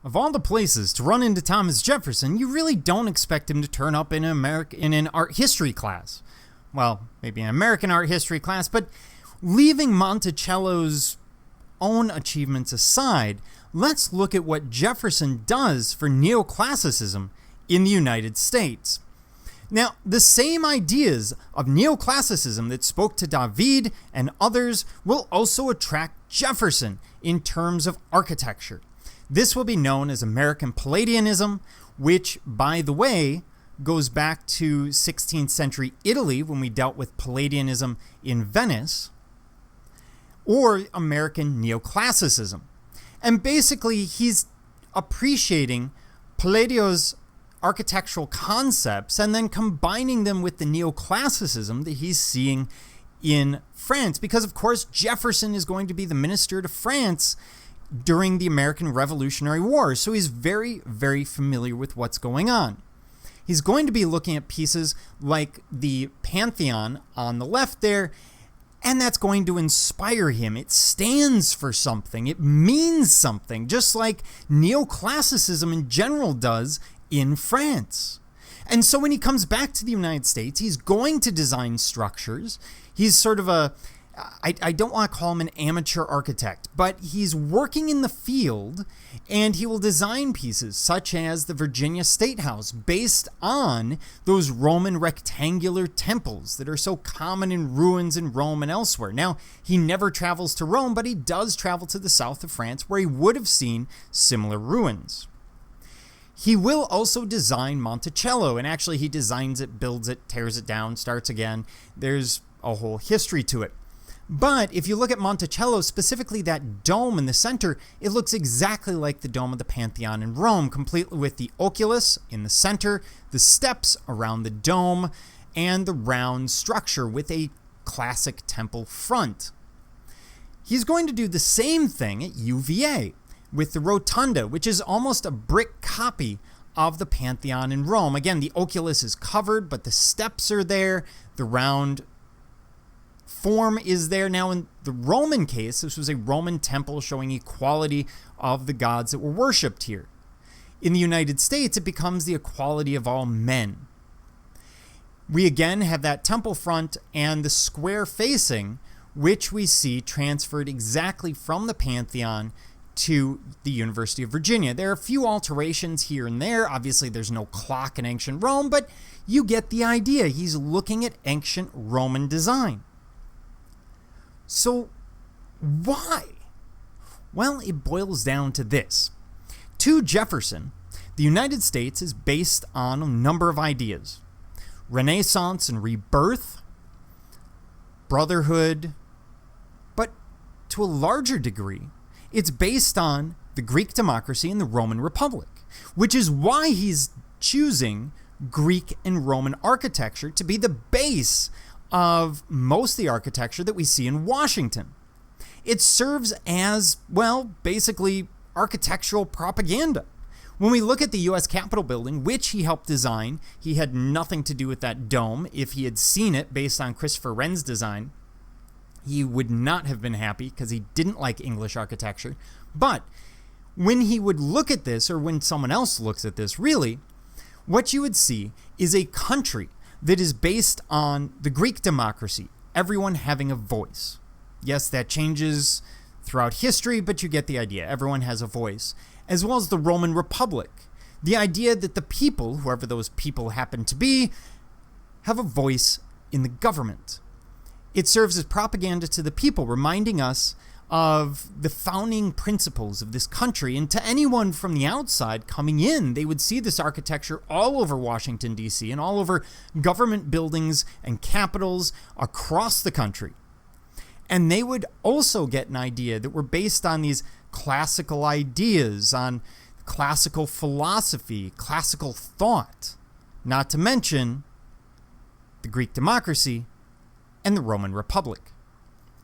Of all the places to run into Thomas Jefferson, you really don't expect him to turn up in an art history class. Well, maybe an American art history class, but leaving Monticello's own achievements aside, let's look at what Jefferson does for neoclassicism in the United States. Now, the same ideas of neoclassicism that spoke to David and others will also attract Jefferson in terms of architecture. This will be known as American Palladianism, which, by the way, goes back to 16th century Italy when we dealt with Palladianism in Venice, or American Neoclassicism. And basically, he's appreciating Palladio's architectural concepts and then combining them with the neoclassicism that he's seeing in France. Because, of course, Jefferson is going to be the minister to France during the American Revolutionary War. So he's very, very familiar with what's going on. He's going to be looking at pieces like the Pantheon on the left there, and that's going to inspire him. It stands for something. It means something, just like neoclassicism in general does in France. And so when he comes back to the United States, he's going to design structures. He's sort of I don't want to call him an amateur architect, but he's working in the field, and he will design pieces such as the Virginia State House based on those Roman rectangular temples that are so common in ruins in Rome and elsewhere. Now, he never travels to Rome, but he does travel to the south of France where he would have seen similar ruins. He will also design Monticello, and actually he designs it, builds it, tears it down, starts again. There's a whole history to it. But if you look at Monticello, specifically that dome in the center, it looks exactly like the dome of the Pantheon in Rome, completely with the oculus in the center, the steps around the dome, and the round structure with a classic temple front. He's going to do the same thing at UVA with the rotunda, which is almost a brick copy of the Pantheon in Rome. Again, the oculus is covered, but the steps are there, the round form is there. Now, in the Roman case, this was a Roman temple showing equality of the gods that were worshipped here. In the United States, it becomes the equality of all men. We again have that temple front and the square facing, which we see transferred exactly from the Pantheon to the University of Virginia. There are a few alterations here and there. Obviously, there's no clock in ancient Rome, but you get the idea. He's looking at ancient Roman design. So why? Well, it boils down to this. To Jefferson, the United States is based on a number of ideas. Renaissance and rebirth, brotherhood, but to a larger degree, it's based on the Greek democracy and the Roman Republic, which is why he's choosing Greek and Roman architecture to be the base of most of the architecture that we see in Washington. It serves as, well, basically architectural propaganda. When we look at the U.S. Capitol building, which he helped design, he had nothing to do with that dome. If he had seen it based on Christopher Wren's design, he would not have been happy because he didn't like English architecture. But when he would look at this, or when someone else looks at this, really, what you would see is a country that is based on the Greek democracy, everyone having a voice. Yes, that changes throughout history, but you get the idea. Everyone has a voice. As well as the Roman Republic. The idea that the people, whoever those people happen to be, have a voice in the government. It serves as propaganda to the people, reminding us of the founding principles of this country. And to anyone from the outside coming in, they would see this architecture all over Washington, D.C., and all over government buildings and capitals across the country. And they would also get an idea that we're based on these classical ideas, on classical philosophy, classical thought, not to mention the Greek democracy and the Roman Republic.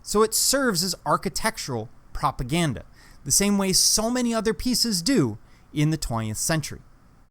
So it serves as architectural propaganda, the same way so many other pieces do in the 20th century.